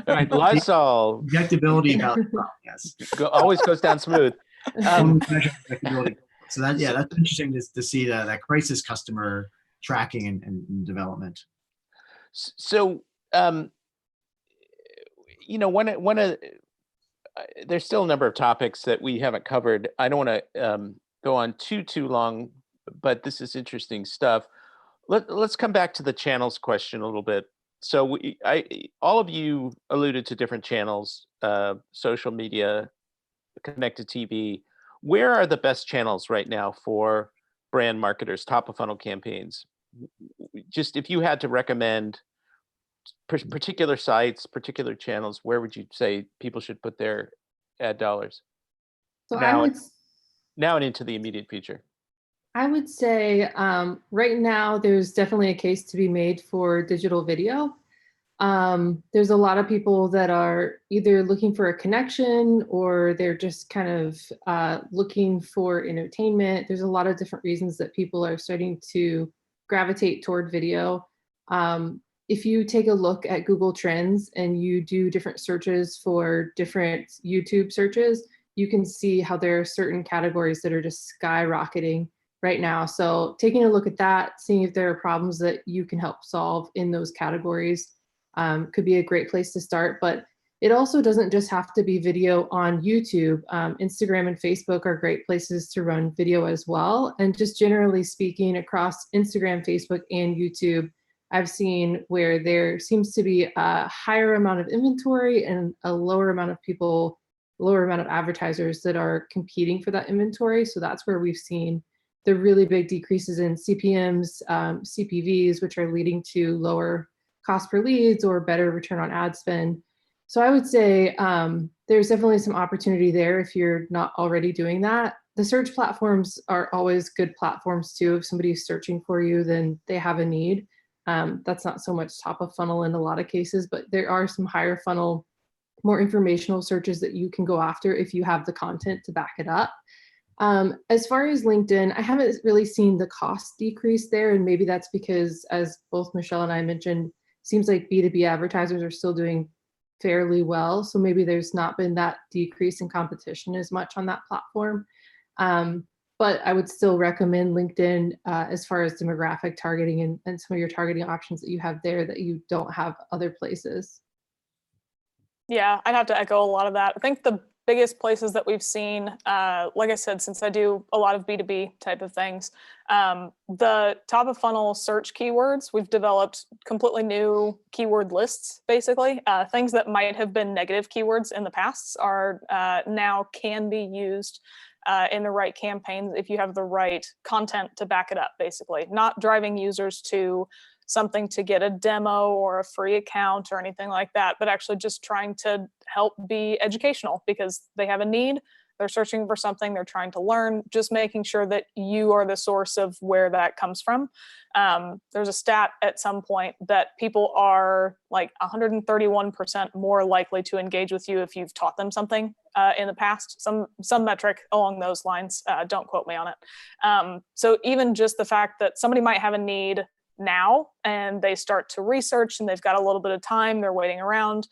Right, Lysol. Injectability value prop, yes. Always goes down smooth. So that's interesting to see that crisis customer tracking and development. So, there's still a number of topics that we haven't covered. I don't want to go on too long, but this is interesting stuff. Let's come back to the channels question a little bit. So all of you alluded to different channels, social media, connected TV. Where are the best channels right now for brand marketers, top of funnel campaigns? Just if you had to recommend particular sites, particular channels, where would you say people should put their ad dollars? So now and into the immediate future. I would say right now there's definitely a case to be made for digital video. There's a lot of people that are either looking for a connection or they're just kind of looking for entertainment. There's a lot of different reasons that people are starting to gravitate toward video. If you take a look at Google Trends and you do different searches for different YouTube searches, you can see how there are certain categories that are just skyrocketing right now. So taking a look at that, seeing if there are problems that you can help solve in those categories could be a great place to start. But it also doesn't just have to be video on YouTube. Instagram and Facebook are great places to run video as well. And just generally speaking, across Instagram, Facebook, and YouTube, I've seen where there seems to be a higher amount of inventory and a lower amount of people, lower amount of advertisers that are competing for that inventory. So that's where we've seen the really big decreases in CPMs, CPVs, which are leading to lower cost per leads or better return on ad spend. So I would say there's definitely some opportunity there if you're not already doing that. The search platforms are always good platforms too. If somebody's searching for you, then they have a need. That's not so much top of funnel in a lot of cases, but there are some higher funnel, more informational searches that you can go after if you have the content to back it up. As far as LinkedIn, I haven't really seen the cost decrease there, and maybe that's because, as both Michelle and I mentioned, seems like B2B advertisers are still doing fairly well. So maybe there's not been that decrease in competition as much on that platform. But I would still recommend LinkedIn as far as demographic targeting and some of your targeting options that you have there that you don't have other places. Yeah, I'd have to echo a lot of that. I think the biggest places that we've seen, like I said, since I do a lot of B2B type of things, the top of funnel search keywords, we've developed completely new keyword lists, basically. Things that might have been negative keywords in the past are now can be used in the right campaigns if you have the right content to back it up, basically. Not driving users to something to get a demo or a free account or anything like that, but actually just trying to help be educational because they have a need, they're searching for something, they're trying to learn, just making sure that you are the source of where that comes from. There's a stat at some point that people are like 131% more likely to engage with you if you've taught them something in the past, some metric along those lines. Don't quote me on it. So even just the fact that somebody might have a need now and they start to research and they've got a little bit of time, they're waiting around.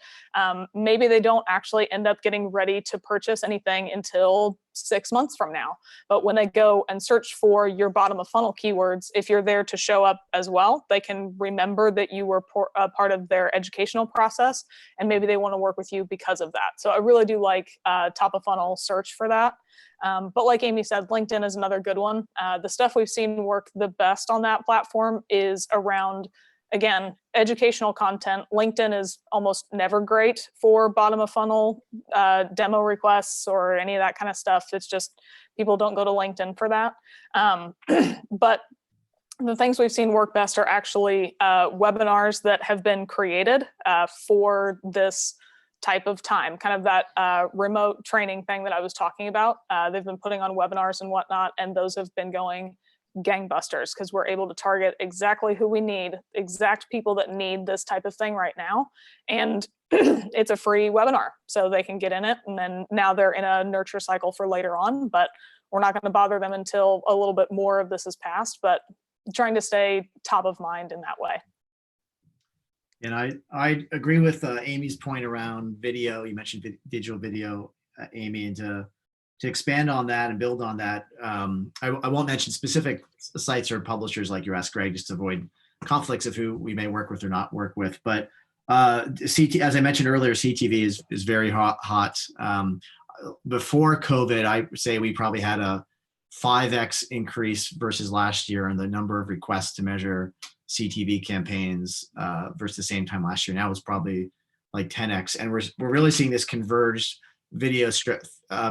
Maybe they don't actually end up getting ready to purchase anything until 6 months from now. But when they go and search for your bottom of funnel keywords, if you're there to show up as well, they can remember that you were a part of their educational process and maybe they want to work with you because of that. So I really do like top of funnel search for that. But like Amy said, LinkedIn is another good one. The stuff we've seen work the best on that platform is around, again, educational content. LinkedIn is almost never great for bottom of funnel demo requests or any of that kind of stuff. It's just people don't go to LinkedIn for that. But the things we've seen work best are actually webinars that have been created for this type of time, kind of that remote training thing that I was talking about. They've been putting on webinars and whatnot, and those have been going gangbusters because we're able to target exactly who we need, exact people that need this type of thing right now. And it's a free webinar, so they can get in it. And then now they're in a nurture cycle for later on, but we're not going to bother them until a little bit more of this has passed, but trying to stay top of mind in that way. And I agree with Amy's point around video. You mentioned digital video, Amy, and to expand on that and build on that, I won't mention specific sites or publishers like you asked Greg, just to avoid conflicts of who we may work with or not work with. But as I mentioned earlier, CTV is very hot. Before COVID, I say we probably had a 5x increase versus last year in the number of requests to measure CTV campaigns versus the same time last year. Now it's probably like 10x, and we're really seeing this converged video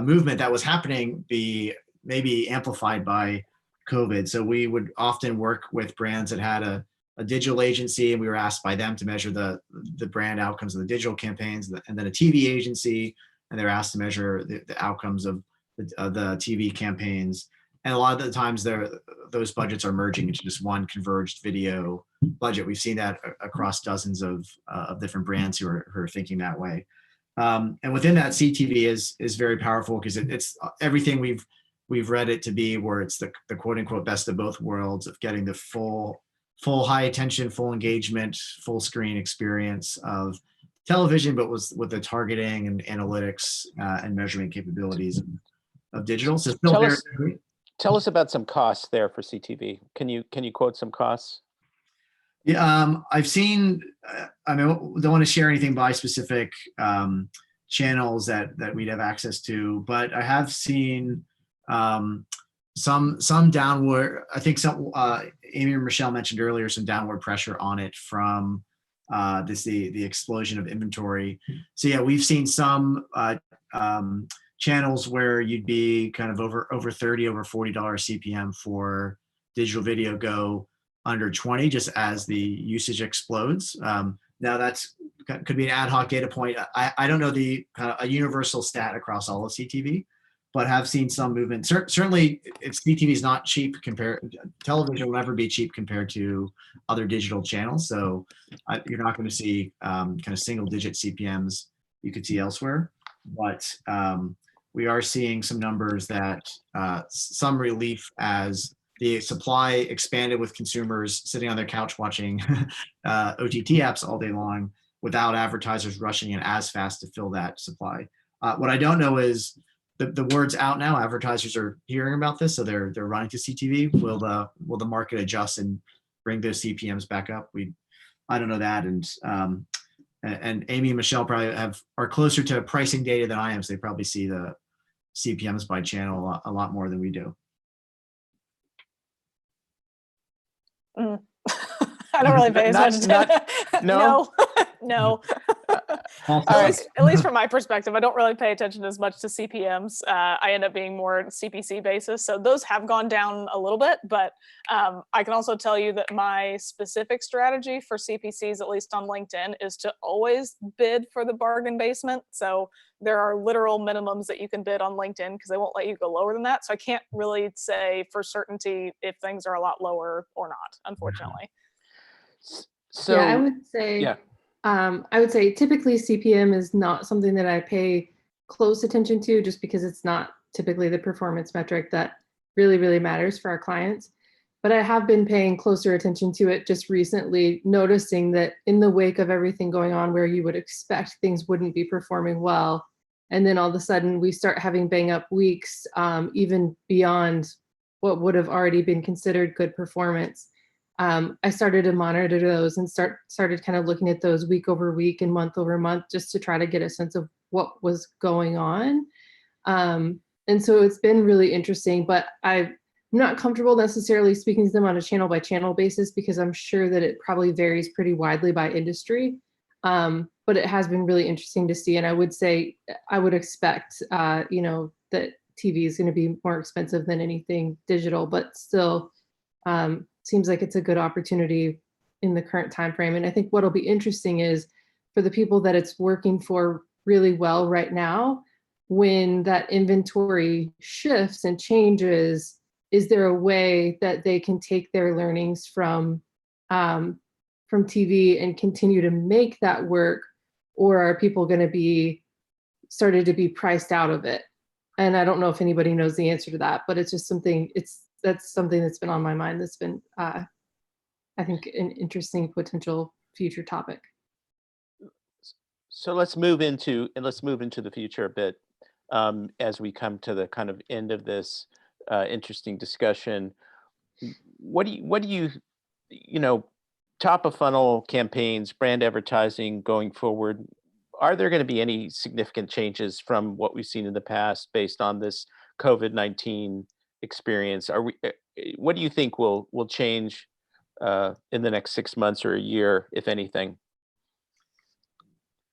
movement that was happening be maybe amplified by COVID. So we would often work with brands that had a digital agency, and we were asked by them to measure the brand outcomes of the digital campaigns, and then a TV agency, and they're asked to measure the outcomes of the TV campaigns. And a lot of the times those budgets are merging into just one converged video budget. We've seen that across dozens of different brands who are thinking that way. And within that, CTV is very powerful because it's everything we've read it to be, where it's the quote unquote best of both worlds of getting the full high attention, full engagement, full screen experience of television, but with the targeting and analytics and measurement capabilities of digital. So still tell us about some costs there for CTV. Can you quote some costs? Yeah, I've seen. I don't want to share anything by specific channels that we'd have access to, but I have seen some downward. I think some Amy and Michelle mentioned earlier some downward pressure on it from the explosion of inventory. So yeah, we've seen some channels where you'd be kind of over $30, over $40 CPM for digital video go under 20 just as the usage explodes. Now that's could be an ad hoc data point. I don't know the a universal stat across all of CTV, but have seen some movement. Certainly, CTV is not cheap compared. Television will never be cheap compared to other digital channels. So you're not going to see kind of single digit CPMs you could see elsewhere. But we are seeing some numbers that some relief as the supply expanded with consumers sitting on their couch watching OTT apps all day long without advertisers rushing in as fast to fill that supply. What I don't know is the word's out now. Advertisers are hearing about this, so they're running to CTV. Will the market adjust and bring those CPMs back up? I don't know that, and Amy and Michelle probably are closer to pricing data than I am, so they probably see the CPMs by channel a lot more than we do. I don't really pay attention. No? No. All right. At least from my perspective, I don't really pay attention as much to CPMs. I end up being more CPC basis. So those have gone down a little bit, but I can also tell you that my specific strategy for CPCs, at least on LinkedIn, is to always bid for the bargain basement. So there are literal minimums that you can bid on LinkedIn because they won't let you go lower than that. So I can't really say for certainty if things are a lot lower or not, unfortunately. So yeah, I would say typically CPM is not something that I pay close attention to, just because it's not typically the performance metric that really matters for our clients. But I have been paying closer attention to it just recently, noticing that in the wake of everything going on where you would expect things wouldn't be performing well, and then all of a sudden we start having bang up weeks, even beyond what would have already been considered good performance. I started to monitor those and started kind of looking at those week over week and month over month, just to try to get a sense of what was going on. And so it's been really interesting, but I'm not comfortable necessarily speaking to them on a channel by channel basis, because I'm sure that it probably varies pretty widely by industry. But it has been really interesting to see. And I would say, I would expect, that TV is going to be more expensive than anything digital, but still, seems like it's a good opportunity in the current time frame. And I think what'll be interesting is for the people that it's working for really well right now, when that inventory shifts and changes, is there a way that they can take their learnings from TV and continue to make that work, or are people going to be started to be priced out of it? And I don't know if anybody knows the answer to that, but it's just something. That's something that's been on my mind. That's been, I think, an interesting potential future topic. So let's move into the future a bit, as we come to the kind of end of this interesting discussion. What do you top of funnel campaigns, brand advertising going forward? Are there going to be any significant changes from what we've seen in the past based on this COVID-19 experience? What do you think will change in the next 6 months or a year, if anything?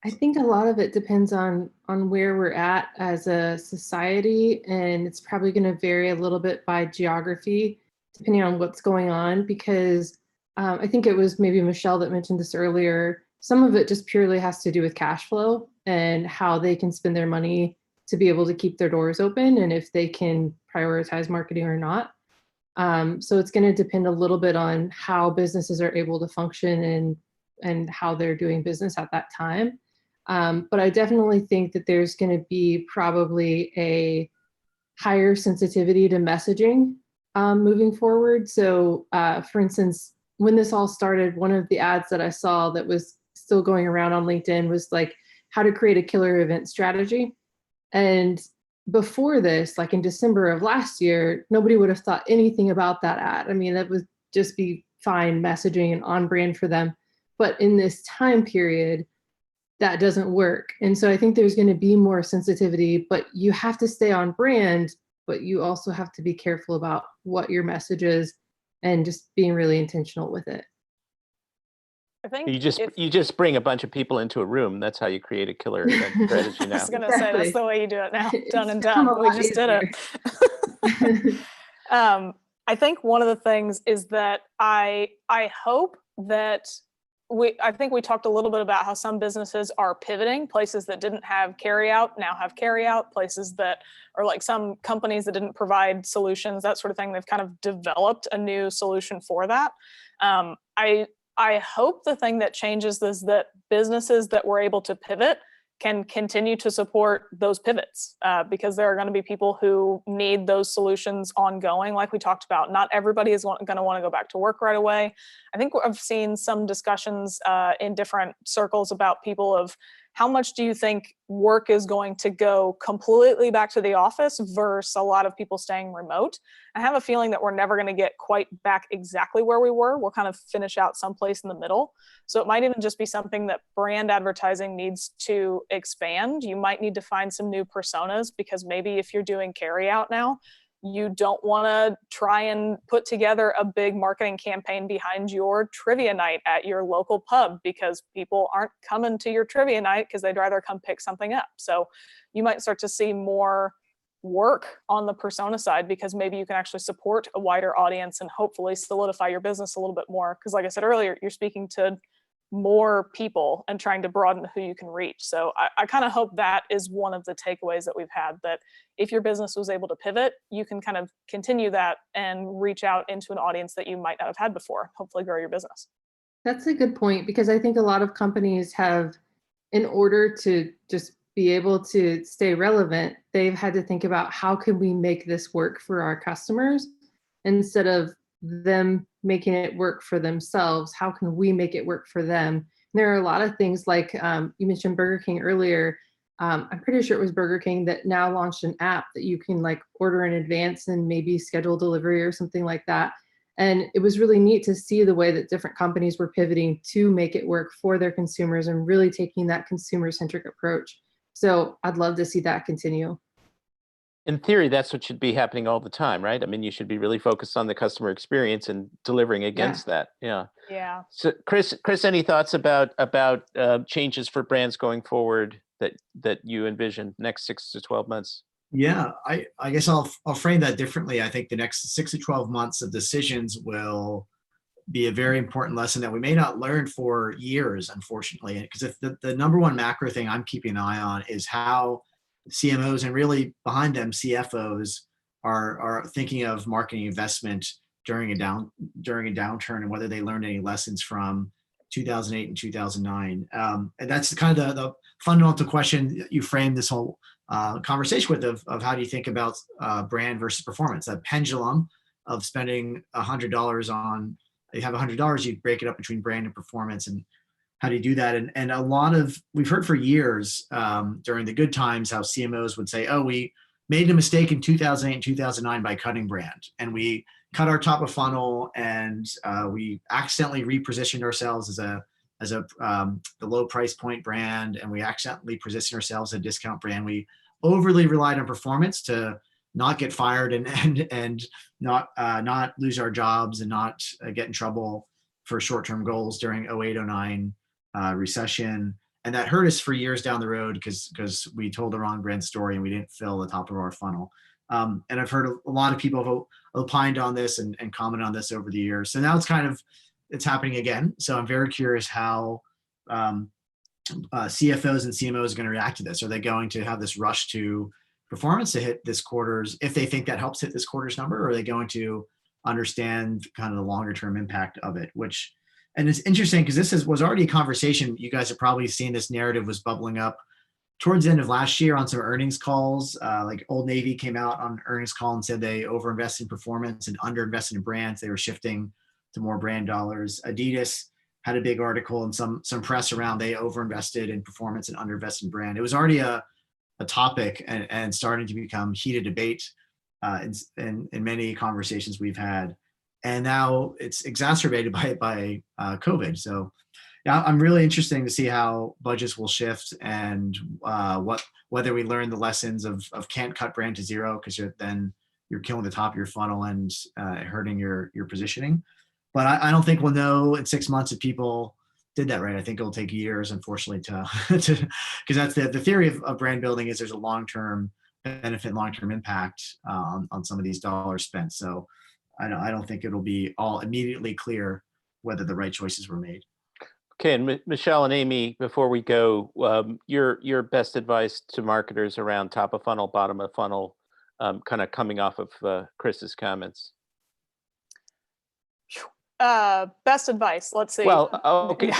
I think a lot of it depends on where we're at as a society, and it's probably going to vary a little bit by geography, depending on what's going on, because I think it was maybe Michelle that mentioned this earlier. Some of it just purely has to do with cash flow and how they can spend their money to be able to keep their doors open, and if they can prioritize marketing or not. So it's going to depend a little bit on how businesses are able to function and how they're doing business at that time. But I definitely think that there's going to be probably a higher sensitivity to messaging moving forward. So for instance, when this all started, one of the ads that I saw that was still going around on LinkedIn was like how to create a killer event strategy. And before this, like in December of last year, nobody would have thought anything about that ad. I mean, that would just be fine messaging and on brand for them. But in this time period, that doesn't work. And so I think there's going to be more sensitivity, but you have to stay on brand, but you also have to be careful about what your message is and just being really intentional with it. I think you just bring a bunch of people into a room. That's how you create a killer event strategy now. I was going to say, that's the way you do it now. Done and become done. a We lot just did it. I think one of the things is that I hope that I think we talked a little bit about how some businesses are pivoting. Places that didn't have carryout now have carryout. Places that are like some companies that didn't provide solutions, that sort of thing. They've kind of developed a new solution for that. I hope the thing that changes is that businesses that were able to pivot can continue to support those pivots, because there are going to be people who need those solutions ongoing. Like we talked about, not everybody is going to want to go back to work right away. I think I've seen some discussions in different circles about people of how much do you think work is going to go completely back to the office versus a lot of people staying remote. I have a feeling that we're never going to get quite back exactly where we were. We'll kind of finish out someplace in the middle. So it might even just be something that brand advertising needs to expand. You might need to find some new personas, because maybe if you're doing carry out now, you don't want to try and put together a big marketing campaign behind your trivia night at your local pub, because people aren't coming to your trivia night because they'd rather come pick something up. So you might start to see more work on the persona side, because maybe you can actually support a wider audience and hopefully solidify your business a little bit more. Because like I said earlier, you're speaking to more people and trying to broaden who you can reach. So I kind of hope that is one of the takeaways that we've had, that if your business was able to pivot, you can kind of continue that and reach out into an audience that you might not have had before, hopefully grow your business. That's a good point, because I think a lot of companies have, in order to just be able to stay relevant, they've had to think about how can we make this work for our customers instead of them making it work for themselves. How can we make it work for them? And there are a lot of things like you mentioned Burger King earlier. I'm pretty sure it was Burger King that now launched an app that you can like order in advance and maybe schedule delivery or something like that. And it was really neat to see the way that different companies were pivoting to make it work for their consumers and really taking that consumer-centric approach. So I'd love to see that continue. In theory, that's what should be happening all the time, right? I mean, you should be really focused on the customer experience and delivering against that. Yeah. Yeah. So, Chris, any thoughts about changes for brands going forward that you envision next 6 to 12 months? Yeah, I guess I'll frame that differently. I think the next 6 to 12 months of decisions will be a very important lesson that we may not learn for years, unfortunately. Because if the number one macro thing I'm keeping an eye on is how CMOs and really behind them CFOs are thinking of marketing investment during a downturn, and whether they learned any lessons from 2008 and 2009. And that's kind of the fundamental question you framed this whole conversation with, of how do you think about brand versus performance? That pendulum of spending $100 on, you have $100, you break it up between brand and performance, and how do you do that? And a lot of, we've heard for years during the good times how CMOs would say, oh, we made a mistake in 2008 and 2009 by cutting brand, and we cut our top of funnel, and we accidentally repositioned ourselves as the low price point brand, and we accidentally positioned ourselves as a discount brand. We overly relied on performance to not get fired and not lose our jobs and not get in trouble for short-term goals during 0809 recession. And that hurt us for years down the road because we told the wrong brand story and we didn't fill the top of our funnel. And I've heard a lot of people have opined on this and commented on this over the years. So now it's happening again. So I'm very curious how CFOs and CMOs are going to react to this. Are they going to have this rush to performance to hit this quarter's, if they think that helps hit this quarter's number, or are they going to understand kind of the longer term impact of it? And it's interesting because this was already a conversation. You guys have probably seen this narrative was bubbling up towards the end of last year on some earnings calls. Like Old Navy came out on an earnings call and said they overinvested in performance and underinvested in brands. They were shifting to more brand dollars. Adidas had a big article and some press around they overinvested in performance and underinvested in brand. It was already a topic and starting to become heated debate in many conversations we've had. And now it's exacerbated by COVID. So yeah, I'm really interested to see how budgets will shift and whether we learn the lessons of can't cut brand to zero, because then you're killing the top of your funnel and hurting your positioning. But I don't think we'll know in 6 months if people did that right. I think it'll take years, unfortunately, because that's the theory of brand building is there's a long-term benefit, long-term impact on some of these dollars spent. So I don't think it'll be all immediately clear whether the right choices were made. Okay, and Michelle and Amy, before we go, your best advice to marketers around top of funnel, bottom of funnel, kind of coming off of Chris's comments. Best advice. Let's see. Well, okay.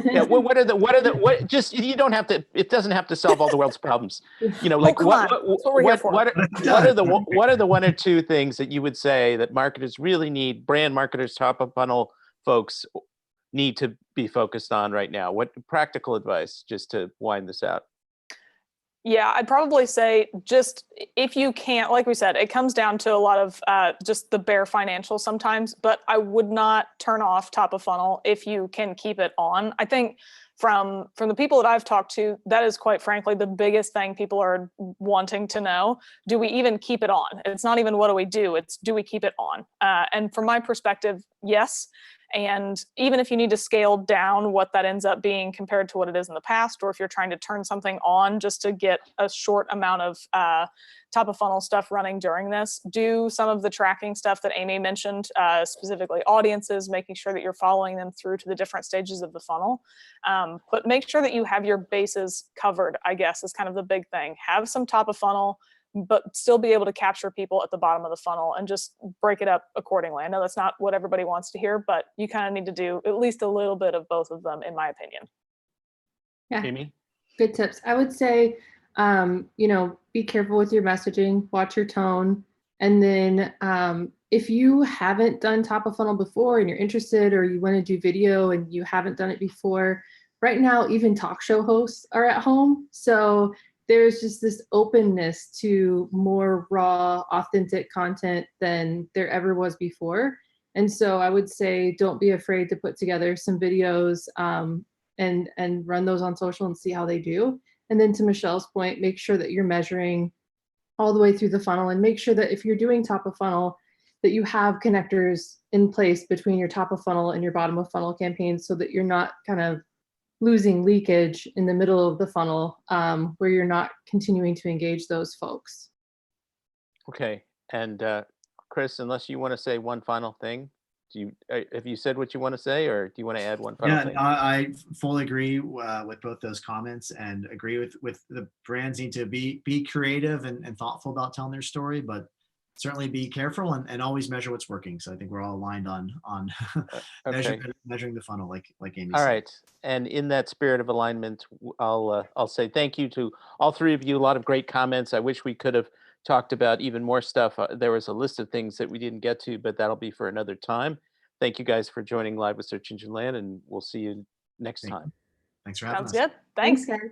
Yeah, what just, you don't have to, it doesn't have to solve all the world's problems. You know, Oh, like come on. That's what we're here for. what are the one or two things that you would say that marketers really need, brand marketers, top of funnel folks need to be focused on right now? What practical advice, just to wind this out? Yeah, I'd probably say just if you can't, like we said, it comes down to a lot of just the bare financials sometimes, but I would not turn off top of funnel if you can keep it on. I think from the people that I've talked to, that is quite frankly the biggest thing people are wanting to know. Do we even keep it on? It's not even what do we do, it's do we keep it on? And from my perspective, yes. And even if you need to scale down what that ends up being compared to what it is in the past, or if you're trying to turn something on just to get a short amount of top of funnel stuff running during this, do some of the tracking stuff that Amy mentioned, specifically audiences, making sure that you're following them through to the different stages of the funnel. But make sure that you have your bases covered, I guess, is kind of the big thing. Have some top of funnel, but still be able to capture people at the bottom of the funnel and just break it up accordingly. I know that's not what everybody wants to hear, but you kind of need to do at least a little bit of both of them, in my opinion. Yeah, Amy? good tips. I would say, be careful with your messaging, watch your tone. And then if you haven't done top of funnel before and you're interested, or you want to do video and you haven't done it before, right now, even talk show hosts are at home. So there's just this openness to more raw, authentic content than there ever was before. And so I would say, don't be afraid to put together some videos and run those on social and see how they do. And then to Michelle's point, make sure that you're measuring all the way through the funnel, and make sure that if you're doing top of funnel, that you have connectors in place between your top of funnel and your bottom of funnel campaigns, so that you're not kind of losing leakage in the middle of the funnel, where you're not continuing to engage those folks. Okay. And Chris, unless you want to say one final thing, have you said what you want to say, or do you want to add one final Yeah, thing? I fully agree with both those comments, and agree with the brands need to be creative and thoughtful about telling their story, but certainly be careful and always measure what's working. So I think we're all aligned on Okay. measuring the funnel, like Amy All said. right. And in that spirit of alignment, I'll say thank you to all three of you. A lot of great comments. I wish we could have talked about even more stuff. There was a list of things that we didn't get to, but that'll be for another time. Thank you guys for joining Live with Search Engine Land, and we'll see you next time. Thanks for having Sounds us. good. Thanks. Thanks, guys.